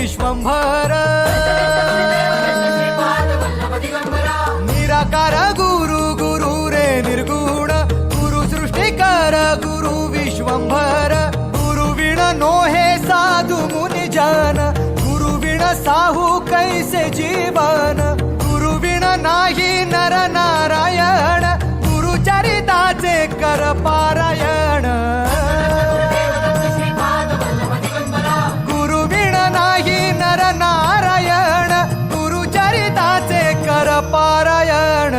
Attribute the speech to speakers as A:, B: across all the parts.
A: विश्वंभर निराकार गुरु गुरु रे निर्गुण गुरु सृष्टिकर गुरु विश्वंभर गुरु विण नोहे साधु मुनि जन गुरु विण साहू कैसे जीवन गुरु विण नाही नर नारायण गुरु चरिताचे कर पारायण गुरु विण नाही नर नारायण गुरु चरिताचे कर पारायण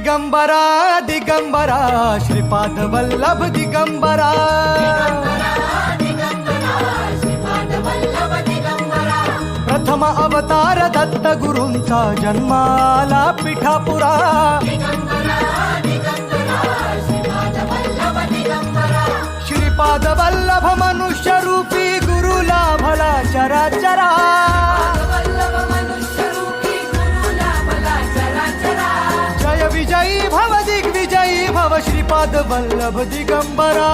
A: दिगंबरा दिगंबरा श्रीपाद वल्लभ दिगंबरा प्रथम अवतार दत्त गुरूंचा जन्माला पिठापुरा श्रीपाद वल्लभ मनुष्य रूपी गुरु लाभला चराचरा विजयी भव दिग्विजयी भव श्रीपाद वल्लभ दिगंबरा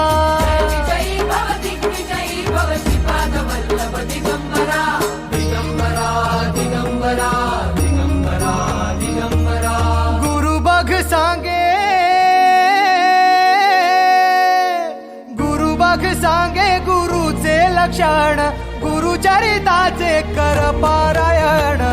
A: दिगंबरा दिगंबरा दिगंबरा गुरु बघ सांगे गुरुचे लक्षण गुरु चरिताचे कर पारायण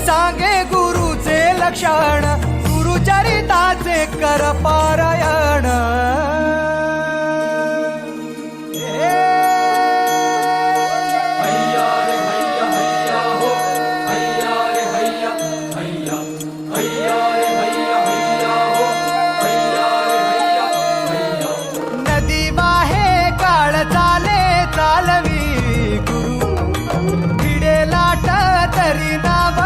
A: सांगे गुरुचे लक्षण गुरु चरिताचे कर पारायण नदी वाहे काळ चाले चालवी गुरु भिडे लाट तरी नाव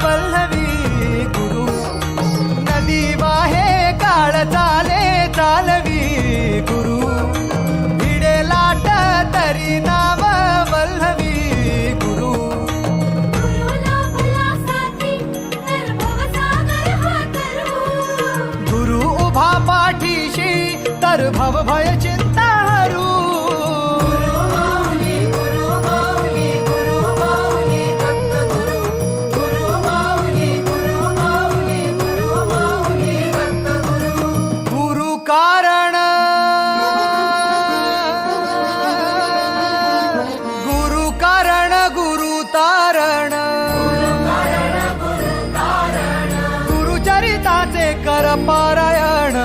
A: वल्लवी गुरु नदी वाहे काळ चाले चालवी गुरु भिडे लाट तरी नाव वल्लवी गुरु गुरु उभा पाठीशी तर भव भय चिंता हरू गुरु चरिताचे कर पारायण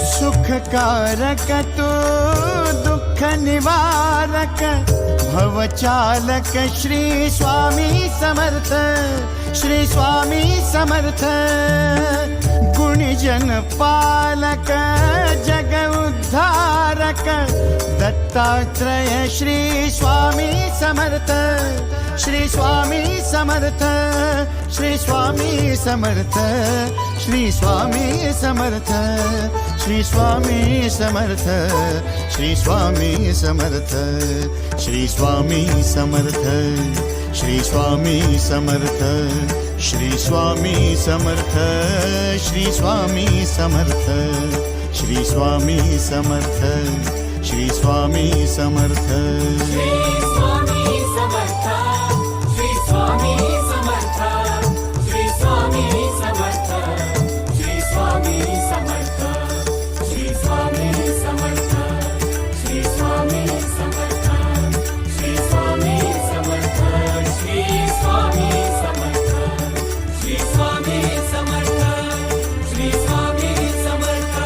B: सुखकारक तू
A: दुःख निवारक भवचालक श्री स्वामी समर्थ, श्री स्वामी समर्थ. गुणीजन पालक जग उद्धारक दत्तात्रय श्री स्वामी समर्थ, श्री स्वामी समर्थ, श्री स्वामी समर्थ, श्री स्वामी समर्थ, श्री स्वामी समर्थ, श्री स्वामी समर्थ, श्री स्वामी समर्थ, श्री स्वामी समर्थ, श्री स्वामी समर्थ, श्री स्वामी समर्थ, श्री स्वामी समर्थ, श्री स्वामी समर्थ.
B: श्री स्वामी समर्थ, श्री स्वामी समर्थ, श्री स्वामी समर्थ, श्री स्वामी समर्थ, श्री स्वामी समर्थ, श्री स्वामी समर्थ, श्री स्वामी समर्थ, श्री स्वामी समर्थ, श्री स्वामी समर्थ, श्री स्वामी समर्थ.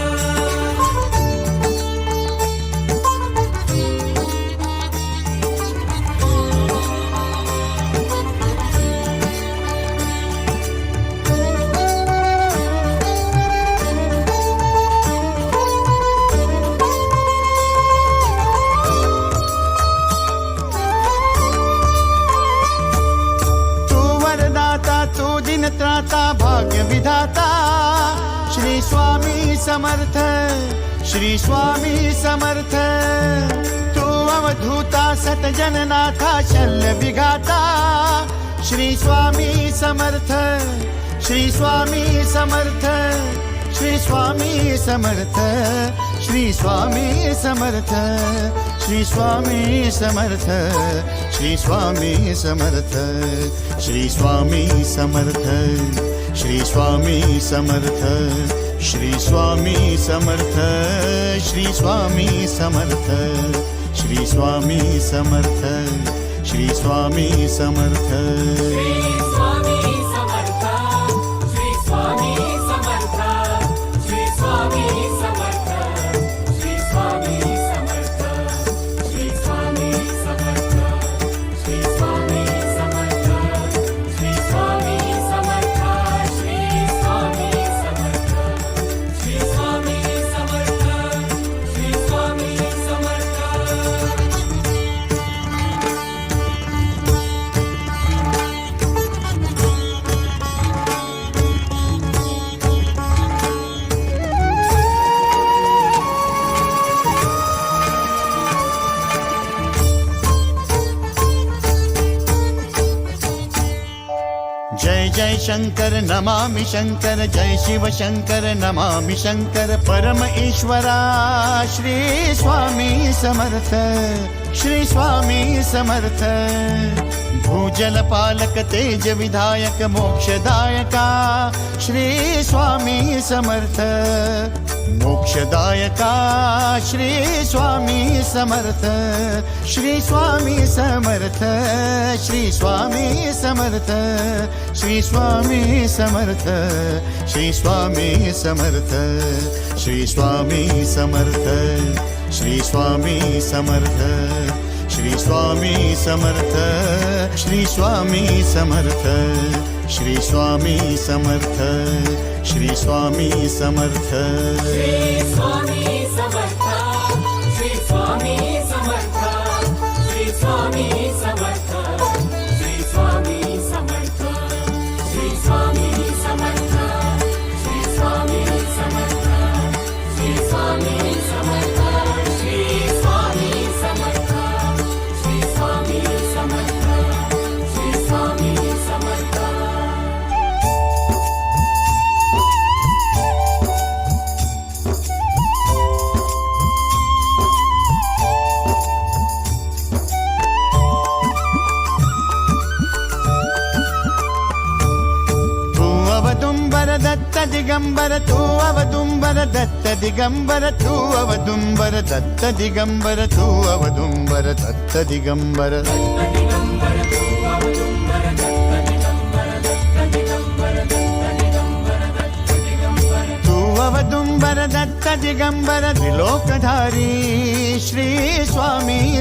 A: तू दिन त्राता भाग्य विधाता श्री स्वामी समर्थ, श्री स्वामी समर्थ. तू अवधूता सतजननाथा शल्य विघाता श्री स्वामी समर्थ, श्री स्वामी समर्थ, श्री स्वामी समर्थ, श्री स्वामी समर्थ, श्री स्वामी समर्थ, श्री स्वामी समर्थ, श्री स्वामी समर्थ, श्री स्वामी समर्थ, श्री स्वामी समर्थ, श्री स्वामी समर्थ, श्री स्वामी समर्थ, श्री स्वामी समर्थ.
B: श्री स्वामी समर्थ, श्री स्वामी समर्थ, श्री स्वामी समर्थ, श्री स्वामी समर्थ, श्री स्वामी समर्थ, श्री स्वामी समर्थ, श्री स्वामी समर्थ, श्री स्वामी समर्थ, श्री स्वामी समर्थ, श्री स्वामी समर्थ.
A: जय जय शंकर नमामि शंकर, जय शिव शंकर नमामि शंकर. परम ईश्वरा श्री स्वामी समर्थ, श्री स्वामी समर्थ. भूजल पालक तेज विधायक मोक्षदायका श्री स्वामी समर्थ, मोक्षदायका श्री स्वामी समर्थ, श्री स्वामी समर्थ, श्री स्वामी समर्थ, श्री स्वामी समर्थ, श्री स्वामी समर्थ, श्री स्वामी समर्थ, श्री स्वामी समर्थ, श्री स्वामी समर्थ, श्री स्वामी समर्थ, श्री स्वामी समर्थ, श्री स्वामी समर्थ.
B: श्री स्वामी समर्थ, श्री स्वामी समर्थ, श्री स्वामी समर्थ, श्री स्वामी समर्थ, श्री स्वामी समर्थ, श्री स्वामी समर्थ, श्री स्वामी समर्थ, श्री स्वामी समर्थ, श्री स्वामी समर्थ, श्री स्वामी समर्थ.
A: दत्त दिगंबर तू अवदुंबर दत्त दिगंबर तू अवदुंबर दत्त दिगंबर तू अवदुंबर दत्त दिगंबर. तू अवदुंबर दत्त दिगंबर त्रिलोकधारी श्री स्वामी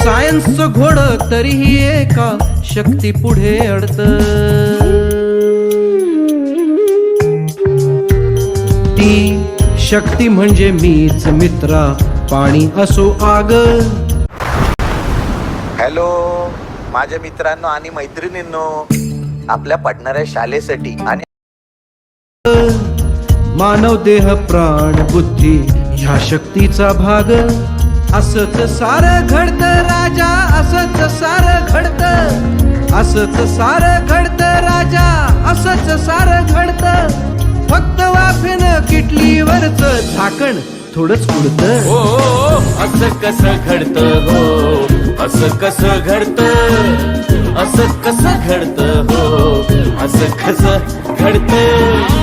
C: सायन्सचं घोड तरीही एका शक्ती पुढे अडत. ती शक्ती म्हणजे मीच मित्रा, पाणी असो आग.
D: हॅलो माझ्या मित्रांनो आणि मैत्रिणींनो, आपल्या पडणाऱ्या शाळेसाठी आणि
C: मानव देह प्राण बुद्धी ह्या शक्तीचा भाग. असंच सारं घडतं राजा, असंच सारं घडतं, असंच सारं घडतं राजा, असंच सारं घडतं. फक्त वाफेनं किटलीवरचं झाकण थोडंच उडतं.
E: हो असं कसं घडतं, हो असं कसं घडतं, असं कसं घडतं, हो असं कसं घडतं.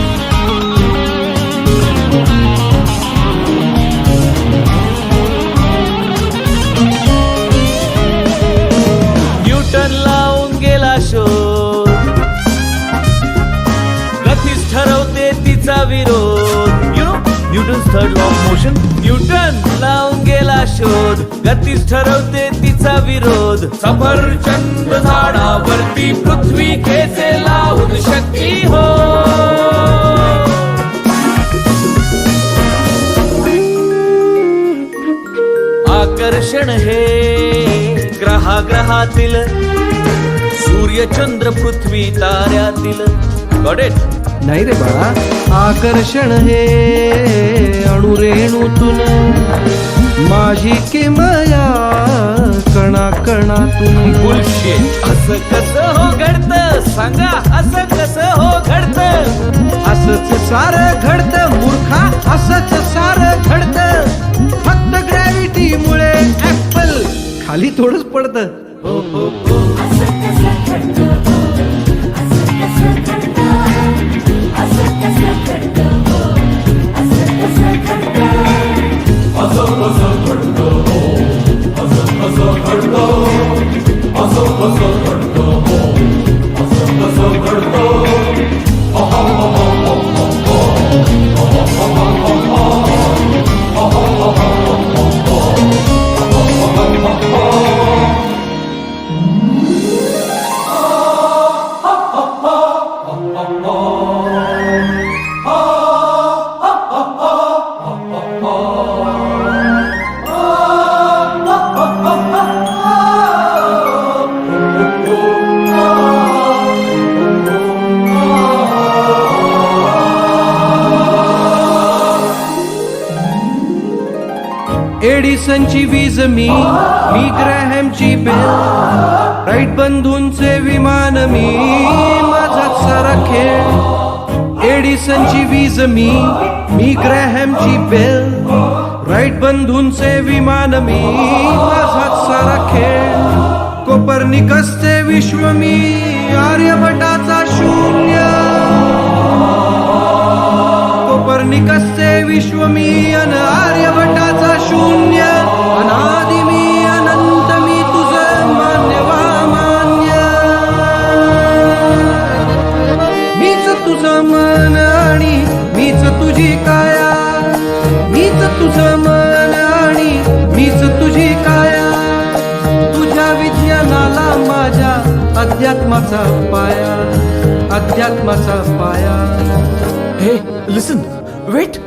E: न्यूटन लावून गेला शोध, गतीच ठरवते तिचा विरोध. Newton's third law of motion. Newton लावून गेला शोध, गतीच ठरवते तिचा विरोध. सफरचंद झाडावरती पृथ्वी खेचे लावून शक्ती हो. आकर्षण हे ग्रहातील, सूर्य चंद्र पृथ्वी ताऱ्यातील. Got it?
C: नाही रे बाळा, आकर्षण हे अणुरेणूतून, माझी किमया कणा कणातून.
E: बुलशिट. असं कसं हो घडतं, सांगा असं कसं हो घडतं.
C: असंच सारं घडतं मूर्खा, असंच सारं घडतं. फक्त ग्रॅव्हिटी मुळे ऍपल खाली थोडंच पडतं. एडिसनची वीज मी ग्रॅहमची बेल, राईट बंधूंचे विमान मी, माझाच सारा खेळ. एडिसनची वीज मी ग्रॅहमची बेल, राईट बंधूंचे विमान मी, माझाच सारा खेळ. कोपर्निकसचे विश्व मी, आर्यभटाचा शून्य. कोपर्निकसचे विश्व मी अन आर्यभटाचा शून्य. अनादि मी अनंत मी, तुझं मान्य वा मान्य. मीच तुझं मन आणि मीच तुझी काया, मीच तुझं मन आणि मीच तुझी काया. तुझ्या विज्ञानाला माझ्या अध्यात्माचा पाया, अध्यात्माचा पाया.
E: हे लिसन, वेट.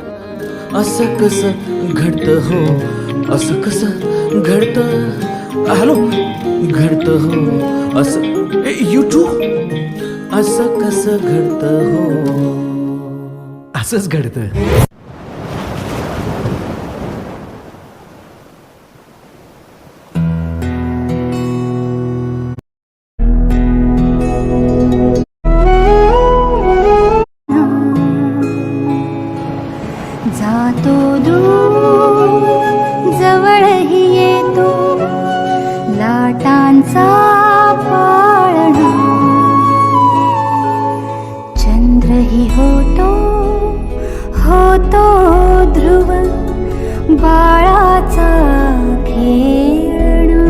E: असं कसं घडतं हो, असं कसं घडतं. हॅलो, घडतं हो असं. You too. असं कसं घडतं हो,
C: असंच घडतं.
F: जातो दूर जवळही येतो लाटांचा पाळणा. चंद्रही होतो ध्रुव बाळाचा खेळणा.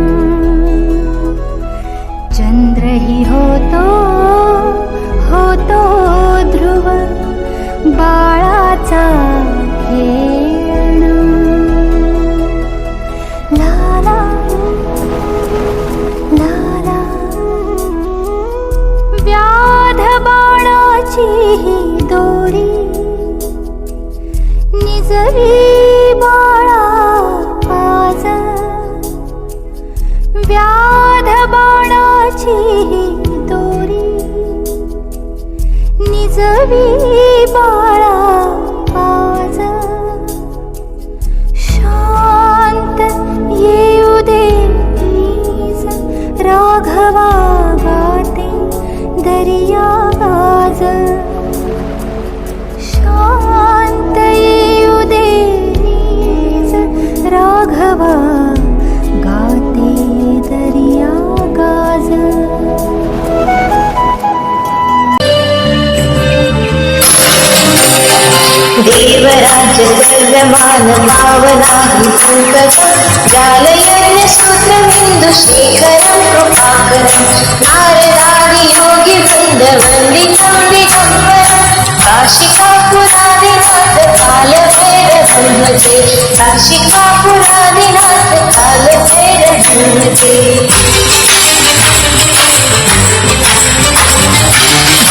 F: चंद्रही होतो ध्रुव बाळाचा खेळणा. ला ला राघवा गाते दरिया गाज शांत येऊ दे नीज राघवा गाते दरिया गाज देवराज सर्वमान पावना पंकज जालयज्ञ सूत्रबिंदु शेखरं कृपाकरं नारदादि योगी वृंद वंदितं दिगंबरं काशिकापुरादिनाथ कालभैरवं भजे काशिकापुरादिनाथ कालभैरवं भजे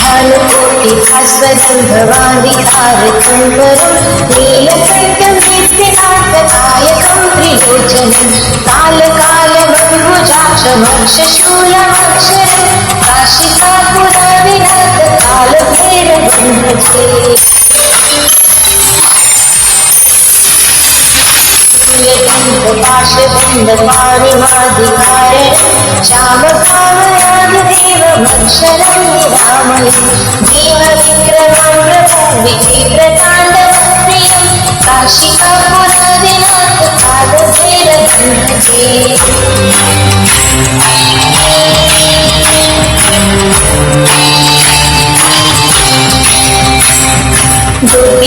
F: भानुकोटि भास्वरं भवानि तारकं नीलकण्ठं नित्यनाथकायकं त्रिलोचनं कालकालमम्बुजाक्षमक्षशूलमक्षरं काशिकापुरादिनाथ कालभैरवं भजे पाशबन्धपाणिमाधिकारणं श्यामकामयादिदेवमक्षरं निरामयं भीमविक्रमं प्रभुं विचित्रताण्डवप्रियं काशिकापुरादिनाथ कालभैरवं भजे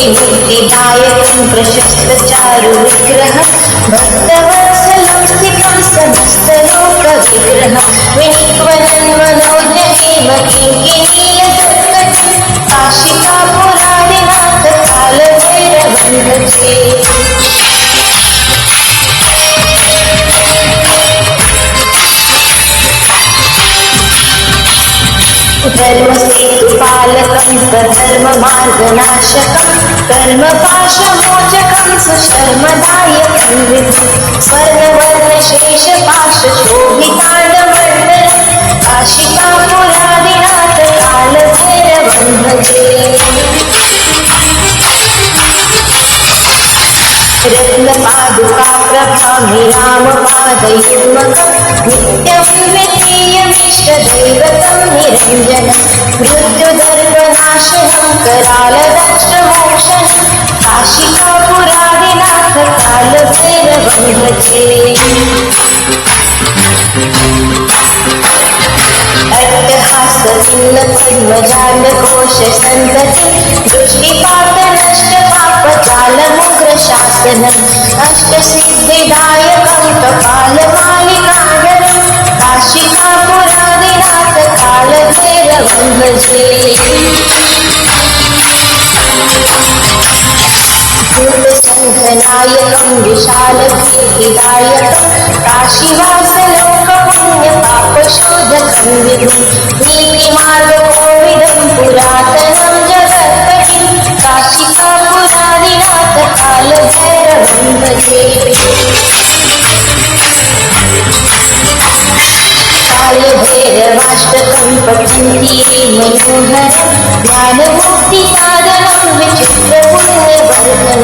F: दुर्विमुक्तिदायकं प्रशस्तचारुविग्रहं भक्तवत्सलं स्थितं समस्तलोकविग्रहं विनिक्वनं मनोज्ञहेमकिङ्किणीलसत्कटिं काशिकापुरादिनाथ कालभैरवं भजे धर्मसेतुपालकं स्वधर्ममार्गनाशकं कर्मपाशमोचकं सुशर्मदायकं विभुं स्वर्णवर्णशेषपाशशोभिताण्डवमण्डलं काशिकापुरादिनाथ कालभैरवं भजे रत्नपादुकाप्रभां रामपादयुग्मकं नित्यं विधेयमिष्टदैवतं निरञ्जनं मृत्युदर्पनाशनं करालदक्षमोक्षनं काशिकापुरादिनाथ कालभैरवं भजे अट्टहासविल्लपद्मजालकोशसन्ततिं दृष्टिपातनष्टपापजालमुग्रशासनम् अष्टसिद्धिदायकं कपालमालिकाधरं काशिकापुरादिनाथ कालभैरवं भजे भूतसङ्घनायकं विशालकीर्तिदायकं काशीवासलोकपुण्यपापशोधकं विभुं नीतिमार्गकोविदं पुरातनं जगत्पतिं काशिकापुरादिनाथ कालभैरवं भजे कालभैरवाष्टकं पठन्ति ये मनोहरं ज्ञानमुक्तिसाधनं विचित्रपुण्यवर्धनं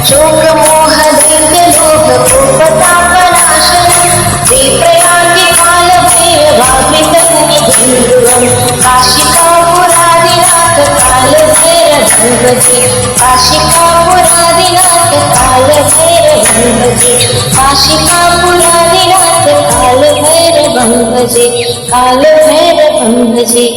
F: शोकमोहदैत्यलोककोपतापनाशनं ते प्रयान्ति कालभैरवामृतं निधिं ध्रुवं काशिकापुरादिनाथ कालभैरवं भजे काशिकापुरादिनाथ कालभैरवं भजे काशिकापुरादिनाथ कालभैरवं भजे कालभैरवं भजे